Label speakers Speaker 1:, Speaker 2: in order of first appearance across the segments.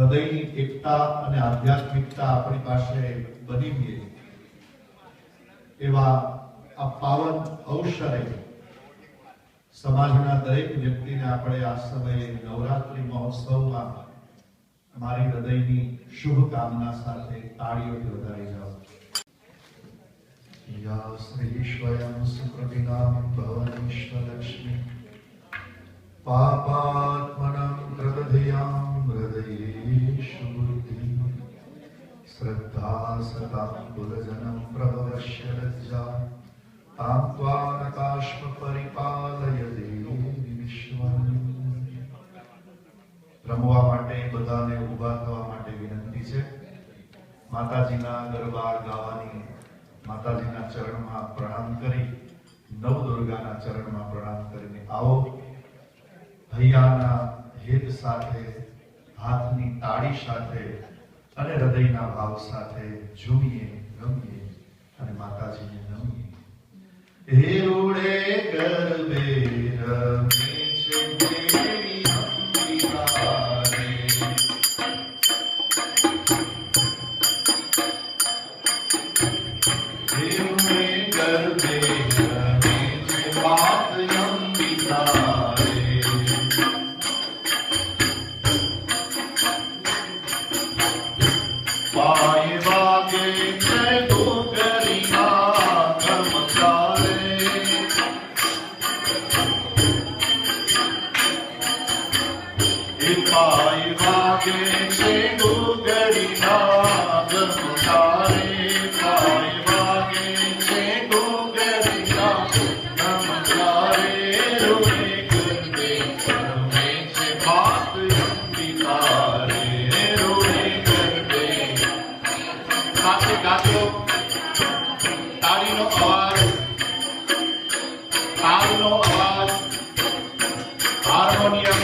Speaker 1: હૃદયની એકતા અને આધ્યાત્મિકતા આપણી પાસે બની ગઈ એવા આ પાવન અવસરે સમાજના દરેક વ્યક્તિને આપણે આ સમયે નવરાત્રી મહોત્સવમાં મારી હૃદયની શુભકામના સાથે તાળીઓથી વધારી જાઓ. યા શ્રી સ્વયં સુપ્રતિનામ ભવનીશ્વરલક્ષ્મી પાપાત્મનાં પ્રદધયામ હૃદયેષુ બુદ્ધિ શ્રદ્ધા સતાં કુલજનં પ્રભવશ્ય લજ્જા તાં ત્વાનકાશ્મ પરિપાલય દેવી વિશ્વં. રમવા માટે બધાને ઊભા થવા માટે વિનંતી છે. માતાજીના ગરબા ગાવાની, માતાજીના ચરણમાં પ્રણામ કરી, નવદુર્ગાના ચરણમાં પ્રણામ કરીને આવો. હૈયાના હેત સાથે, હાથની તાળી સાથે અને હૃદયના ભાવ સાથે ઝૂમીએ, રમીએ અને માતાજીને નમીએ. હે રૂડે ગરબે રમે છે દેવી અંબિકા રે. હે રૂડે ગરબે રમે છે માત અંબિકા રે. પાય વાગે છે ડોગરીના ગમકારે. પાય વાગે છે ડોગરીના ગમકારે. પાય વાગે છે ડોગરીના ગમકારે. રોડે ગરબે રમે છે માત અંબિકા રે. રોડે ગરબે સાથે ગાજો, તાળીનો અવાજ, તાલનો અવાજ, હાર્મોનિયમ,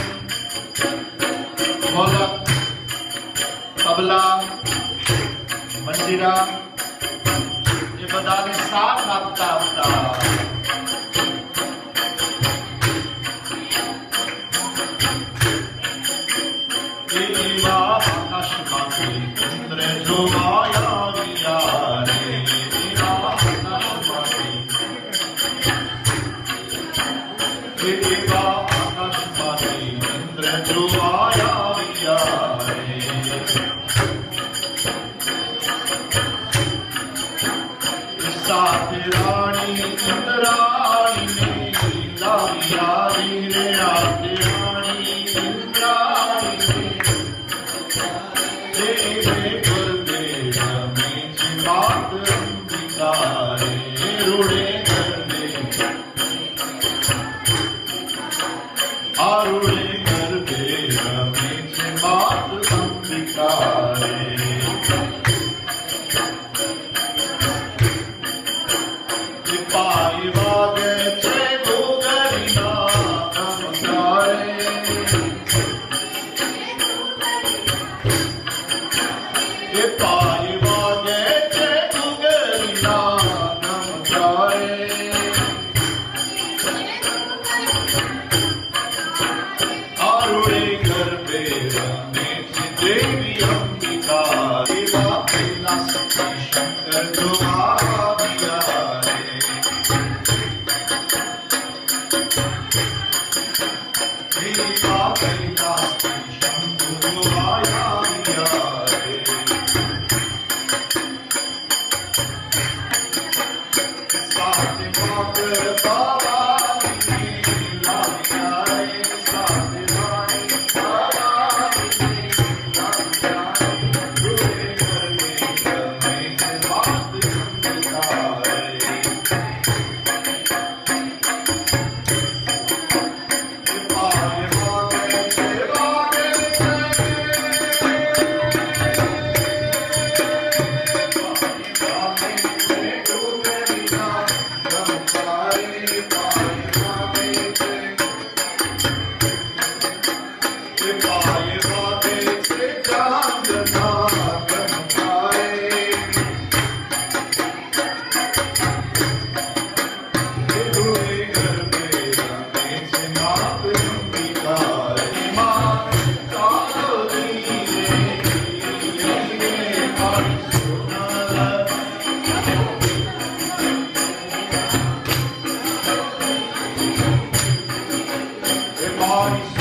Speaker 1: ઢોલક, તબલા, મંજીરા એ બધાને સાથ આપતા આપતા એવા આકાશમાંથી ચંદ્ર જોવાયા વિયા રે. એવા આકાશમાંથી, એવા આકાશમાંથી ચંદ્ર જોવાયા વિયા રે. સાથે રાણી ઇન્દ્રાણીને લાવ્યા રે. સાથે રાણી ઇન્દ્રાણીને દેવે ગરબે રમે છે માત અંબિકા રે. રૂડે ગરબે રૂડે ગરબે રમે છે માત અંબિકા રે. પાય વાગે છે ડોગરીના ગમકારે. પાય વાગે છે ડોગરીના ગમકારે. રૂડે ગરબે રમે છે દેવી અંબિકા. એવા કૈલાસથી શંકર જોવાયા રે. એવા કૈલાસથી શંકર જોવાયા રે. સાથે માગર બાબાની લાવ્યા રે. સાથે રાણી બાબાની લાવ્યા રે. રૂડે ગરબે રમે છે માત અંબિકા રે. પાય વાગે છે વાગે છે.
Speaker 2: તમારી